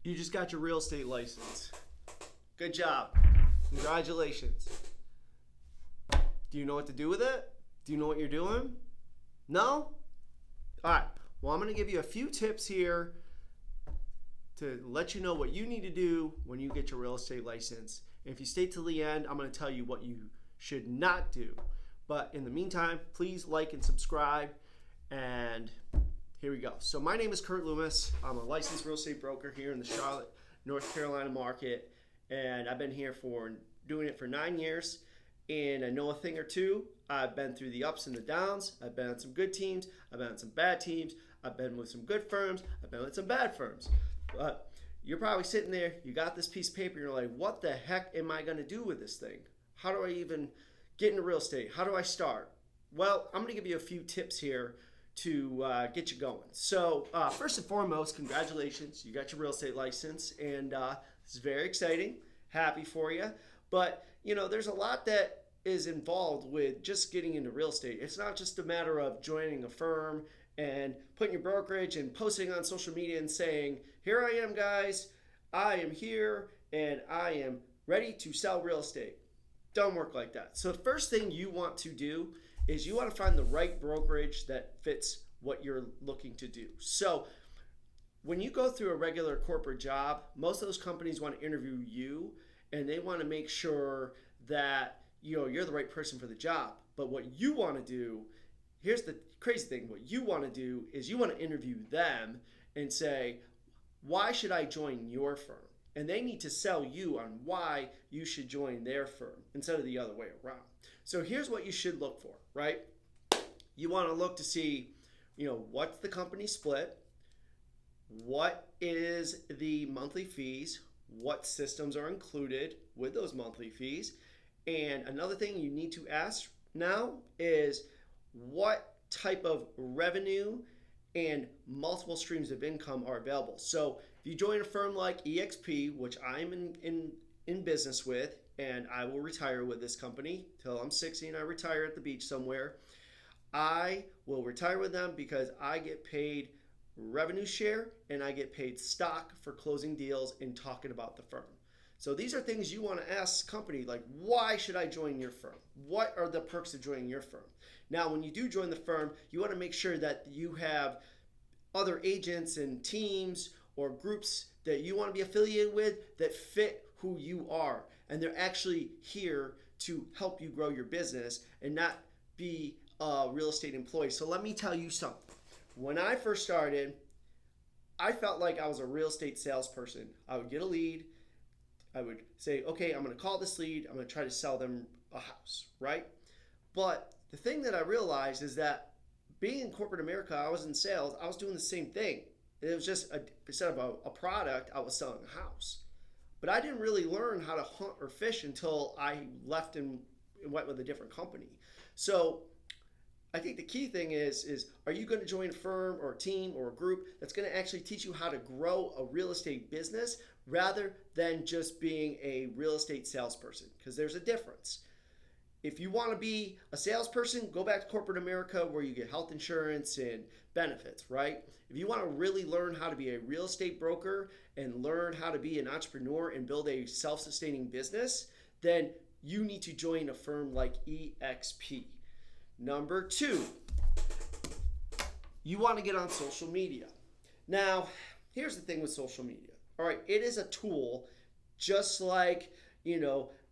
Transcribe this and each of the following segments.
You just got your real estate license. Good job. Congratulations. Do you know what to do with it? Do you know what you're doing? No? All right. Well, I'm going to give you a few tips here to let you know what you need to do when you get your real estate license. And if you stay till the end, I'm going to tell you what you should not do. But in the meantime, please like and subscribe. And here we go. So my name is Kurt Loomis. I'm a licensed real estate broker here in the Charlotte, North Carolina market. And I've been here doing it for 9 years. And I know a thing or two. I've been through the ups and the downs. I've been on some good teams. I've been on some bad teams. I've been with some good firms. I've been with some bad firms. But you're probably sitting there, you got this piece of paper, and you're like, what the heck am I going to do with this thing? How do I even get into real estate? How do I start? Well, I'm going to give you a few tips here to get you going. So first and foremost, congratulations. You got your real estate license, and this is very exciting. Happy for you. But, there's a lot that is involved with just getting into real estate. It's not just a matter of joining a firm and putting your brokerage and posting on social media and saying, here I am, guys. I am here, and I am ready to sell real estate. Don't work like that. So the first thing you want to do is you want to find the right brokerage that fits what you're looking to do. So when you go through a regular corporate job, most of those companies want to interview you, and they want to make sure that you're the right person for the job. But what you want to do, here's the crazy thing, what you want to do is you want to interview them and say, why should I join your firm? And they need to sell you on why you should join their firm instead of the other way around. So here's what you should look for, right? You want to look to see, what's the company split, what is the monthly fees, what systems are included with those monthly fees. And another thing you need to ask now is what type of revenue and multiple streams of income are available. So if you join a firm like EXP, which I'm in business with, and I will retire with this company till I'm 60 and I retire at the beach somewhere, I will retire with them because I get paid revenue share and I get paid stock for closing deals and talking about the firm. So these are things you want to ask company, like, why should I join your firm? What are the perks of joining your firm? Now, when you do join the firm, you want to make sure that you have other agents and teams or groups that you want to be affiliated with that fit who you are. And they're actually here to help you grow your business and not be a real estate employee. So let me tell you something. When I first started, I felt like I was a real estate salesperson. I would get a lead. I would say, okay, I'm going to call this lead. I'm going to try to sell them a house, right? But the thing that I realized is that being in corporate America, I was in sales. I was doing the same thing. It was just instead of a product, I was selling a house. But I didn't really learn how to hunt or fish until I left and went with a different company. So I think the key thing is are you going to join a firm or a team or a group that's going to actually teach you how to grow a real estate business rather than just being a real estate salesperson? Because there's a difference. If you want to be a salesperson, go back to corporate America where you get health insurance and benefits, right? If you want to really learn how to be a real estate broker and learn how to be an entrepreneur and build a self-sustaining business, then you need to join a firm like EXP. Number 2, you want to get on social media. Now, here's the thing with social media. All right, it is a tool just like,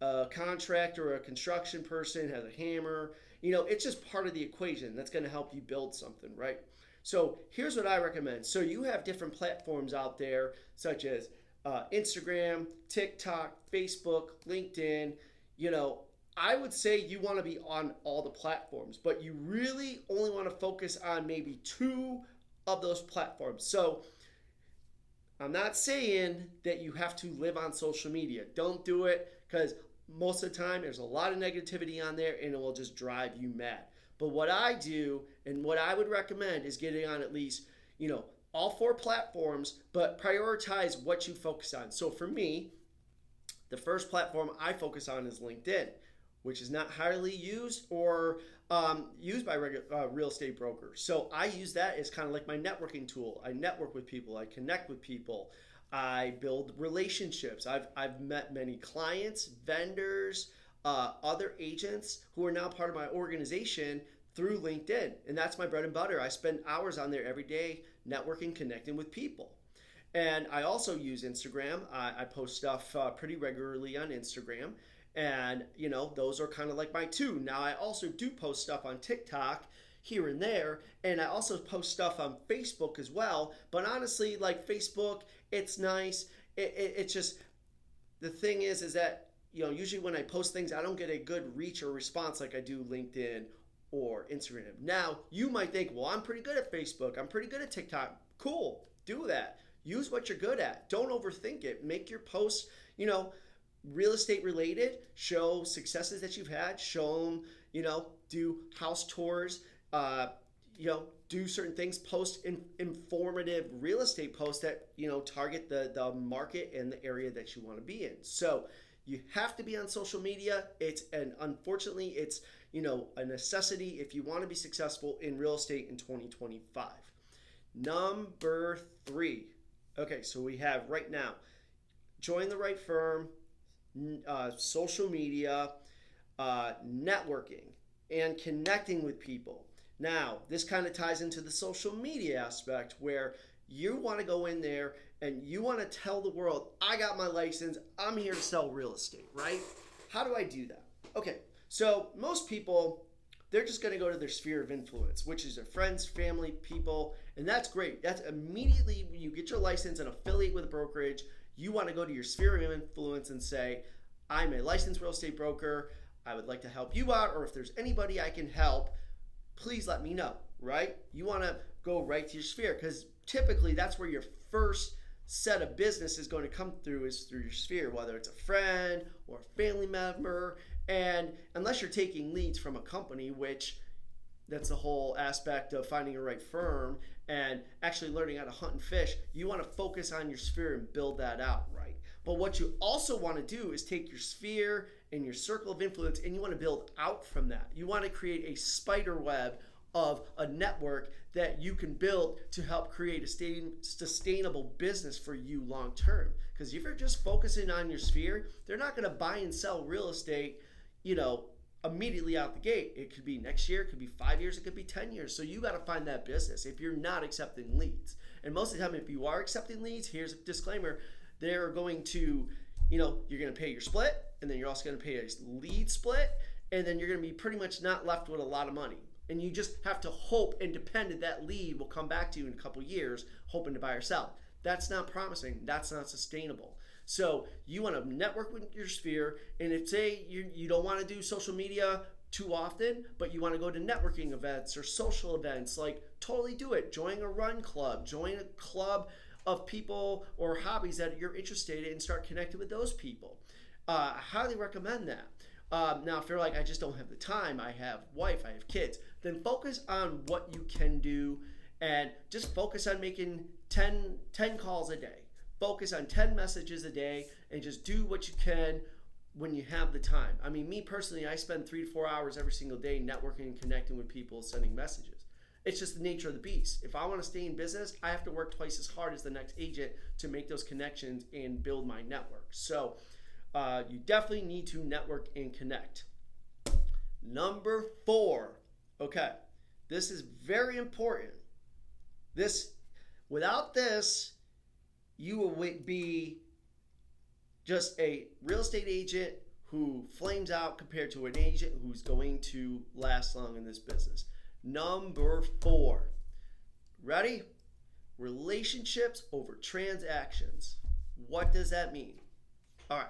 a contractor or a construction person has a hammer. It's just part of the equation that's going to help you build something, right? So here's what I recommend. So you have different platforms out there such as Instagram, TikTok, Facebook, LinkedIn. I would say you want to be on all the platforms, but you really only want to focus on maybe 2 of those platforms. So I'm not saying that you have to live on social media. Don't do it, because most of the time there's a lot of negativity on there and it will just drive you mad. But what I do and what I would recommend is getting on at least, all 4 platforms, but prioritize what you focus on. So for me, the first platform I focus on is LinkedIn, which is not highly used or used by real estate brokers. So I use that as kind of like my networking tool. I network with people. I connect with people. I build relationships. I've met many clients, vendors, other agents who are now part of my organization through LinkedIn. And that's my bread and butter. I spend hours on there every day networking, connecting with people. And I also use Instagram. I post stuff pretty regularly on Instagram. And, those are kind of like my two. Now, I also do post stuff on TikTok here and there. And I also post stuff on Facebook as well. But honestly, like Facebook, it's nice. It's just, the thing is that, usually when I post things, I don't get a good reach or response like I do LinkedIn or Instagram. Now, you might think, well, I'm pretty good at Facebook. I'm pretty good at TikTok. Cool. Do that. Use what you're good at. Don't overthink it. Make your posts, real estate related. Show successes that you've had. Show them, do house tours. Do certain things. Post informative real estate posts that, target the market and the area that you want to be in. So you have to be on social media. Unfortunately, it's, a necessity if you want to be successful in real estate in 2025. Number 3. Okay, so we have right now, join the right firm, social media, networking, and connecting with people. Now, this kind of ties into the social media aspect where you want to go in there and you want to tell the world, I got my license, I'm here to sell real estate, right? How do I do that? Okay, so most people, they're just going to go to their sphere of influence, which is their friends, family, people, and that's great. That's immediately when you get your license and affiliate with a brokerage, you want to go to your sphere of influence and say, I'm a licensed real estate broker. I would like to help you out, or if there's anybody I can help, please let me know, right? You want to go right to your sphere because typically that's where your first set of business is going to come through is through your sphere, whether it's a friend or a family member. And unless you're taking leads from a company, which that's the whole aspect of finding a right firm and actually learning how to hunt and fish, you want to focus on your sphere and build that out, right? But what you also want to do is take your sphere and your circle of influence and you want to build out from that. You want to create a spider web of a network that you can build to help create a sustainable business for you long term. Because if you're just focusing on your sphere, they're not going to buy and sell real estate, immediately out the gate. It could be next year, it could be 5 years, it could be 10 years. So you got to find that business if you're not accepting leads. And most of the time, if you are accepting leads, here's a disclaimer, they're going to, you're going to pay your split, and then you're also going to pay a lead split, and then you're going to be pretty much not left with a lot of money. And you just have to hope and depend that that lead will come back to you in a couple years, hoping to buy or sell. That's not promising. That's not sustainable. So you want to network with your sphere, and if say you don't want to do social media too often, but you want to go to networking events or social events, like totally do it. Join a run club, join a club of people or hobbies that you're interested in and start connecting with those people. I highly recommend that. Now, if you're like, I just don't have the time, I have wife, I have kids, then focus on what you can do and just focus on making 10 calls a day. Focus on 10 messages a day and just do what you can when you have the time. I mean, me personally, I spend 3 to 4 hours every single day networking and connecting with people, sending messages. It's just the nature of the beast. If I want to stay in business, I have to work twice as hard as the next agent to make those connections and build my network. So you definitely need to network and connect. Number 4. Okay, this is very important. Without this, you will be just a real estate agent who flames out compared to an agent who's going to last long in this business. Number 4. Ready? Relationships over transactions. What does that mean? All right,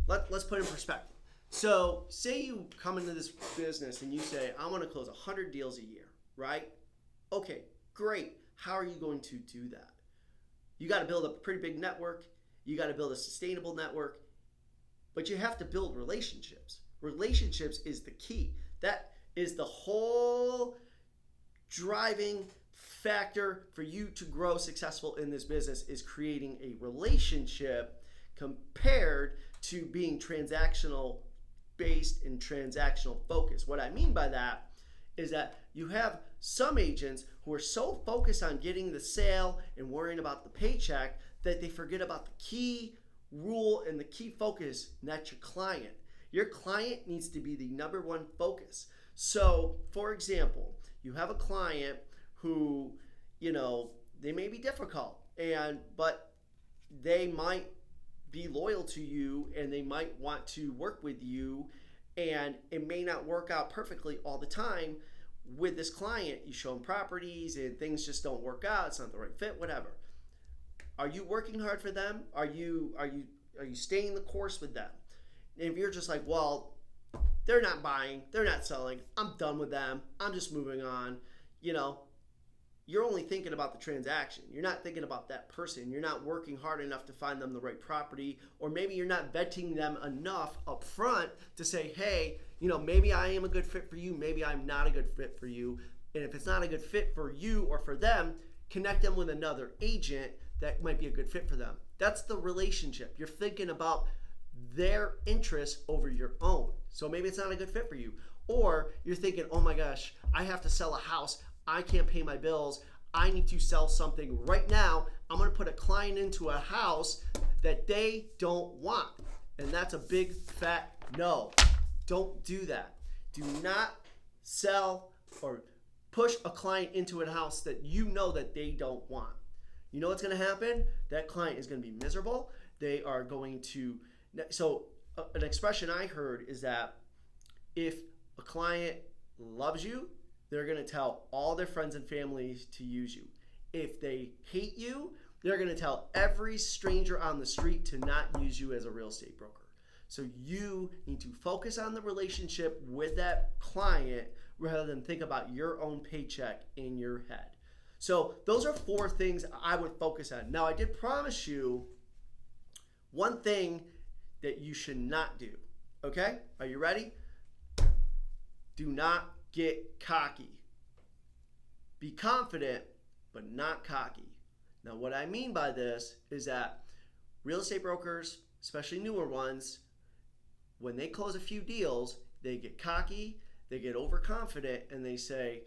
let's put it in perspective. So say you come into this business and you say, I want to close 100 deals a year, right? Okay, great. How are you going to do that? You got to build up a pretty big network. You got to build a sustainable network, but you have to build relationships. Relationships is the key. That is the whole driving factor for you to grow successful in this business, is creating a relationship compared to being transactional based and transactional focused. What I mean by that is that you have some agents who are so focused on getting the sale and worrying about the paycheck that they forget about the key rule and the key focus, and that's your client. Your client needs to be the number one focus. So, for example, you have a client who, they may be difficult, but they might be loyal to you and they might want to work with you, and it may not work out perfectly all the time with this client. You show them properties and things just don't work out. It's not the right fit, whatever. Are you working hard for them? Are you staying the course with them? And if you're just like, well, they're not buying, they're not selling, I'm done with them, I'm just moving on, you're only thinking about the transaction. You're not thinking about that person. You're not working hard enough to find them the right property, or maybe you're not vetting them enough up front to say, hey, maybe I am a good fit for you, maybe I'm not a good fit for you. And if it's not a good fit for you or for them, connect them with another agent that might be a good fit for them. That's the relationship. You're thinking about their interests over your own. So maybe it's not a good fit for you. Or you're thinking, oh my gosh, I have to sell a house. I can't pay my bills. I need to sell something right now. I'm going to put a client into a house that they don't want. And that's a big fat no. Don't do that. Do not sell or push a client into a house that you know that they don't want. You know what's going to happen? That client is going to be miserable. They are going to... So an expression I heard is that if a client loves you, they're going to tell all their friends and families to use you. If they hate you, they're going to tell every stranger on the street to not use you as a real estate broker. So you need to focus on the relationship with that client rather than think about your own paycheck in your head. So those are 4 things I would focus on. Now, I did promise you one thing that you should not do. Okay? Are you ready? Do not get cocky. Be confident, but not cocky. Now, what I mean by this is that real estate brokers, especially newer ones, when they close a few deals, they get cocky, they get overconfident, and they say,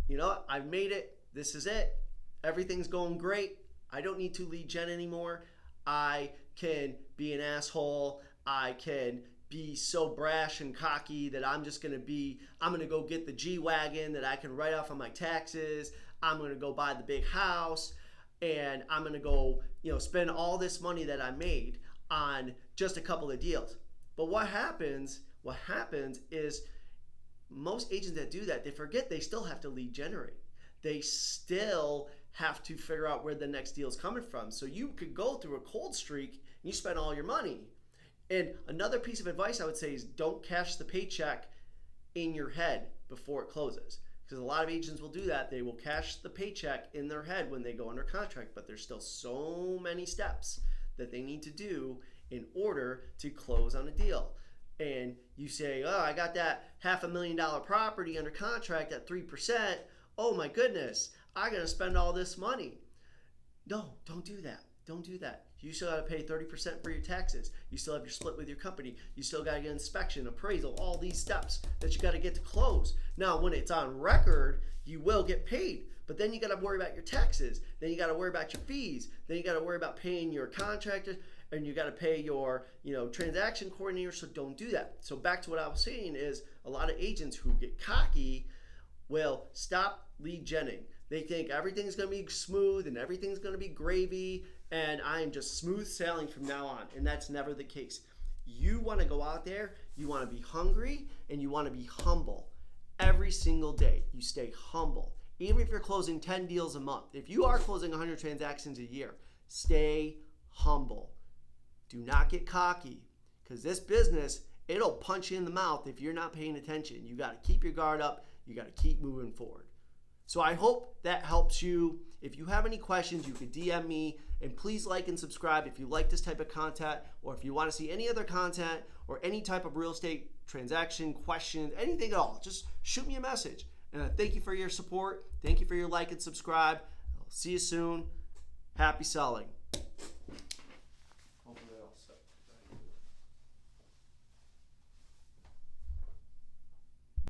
you know what, I've made it, this is it, everything's going great, I don't need to lead gen anymore, I can be an asshole, I can be so brash and cocky that I'm going to go get the G-Wagon that I can write off on my taxes, I'm going to go buy the big house, and I'm going to go, spend all this money that I made on just a couple of deals. But what happens is most agents that do that, they forget they still have to lead generate. They still have to figure out where the next deal is coming from. So you could go through a cold streak and you spend all your money. And another piece of advice I would say is don't cash the paycheck in your head before it closes. Because a lot of agents will do that. They will cash the paycheck in their head when they go under contract, but there's still so many steps that they need to do in order to close on a deal. And you say, oh, I got that $500,000 property under contract at 3%. Oh my goodness, I gotta spend all this money. No, don't do that. Don't do that. You still gotta pay 30% for your taxes. You still have your split with your company. You still gotta get inspection, appraisal, all these steps that you gotta get to close. Now, when it's on record, you will get paid, but then you gotta worry about your taxes. Then you gotta worry about your fees. Then you gotta worry about paying your contractors, and you gotta pay your, transaction coordinator. So don't do that. So back to what I was saying is a lot of agents who get cocky will stop lead genning. They think everything's going to be smooth and everything's going to be gravy and I'm just smooth sailing from now on. And that's never the case. You want to go out there, you want to be hungry, and you want to be humble. Every single day, you stay humble. Even if you're closing 10 deals a month, if you are closing 100 transactions a year, stay humble. Do not get cocky, because this business, it'll punch you in the mouth if you're not paying attention. You got to keep your guard up. You got to keep moving forward. So I hope that helps you. If you have any questions, you can DM me, and please like and subscribe if you like this type of content, or if you want to see any other content or any type of real estate transaction questions, anything at all, just shoot me a message. And thank you for your support. Thank you for your like and subscribe. I'll see you soon. Happy selling.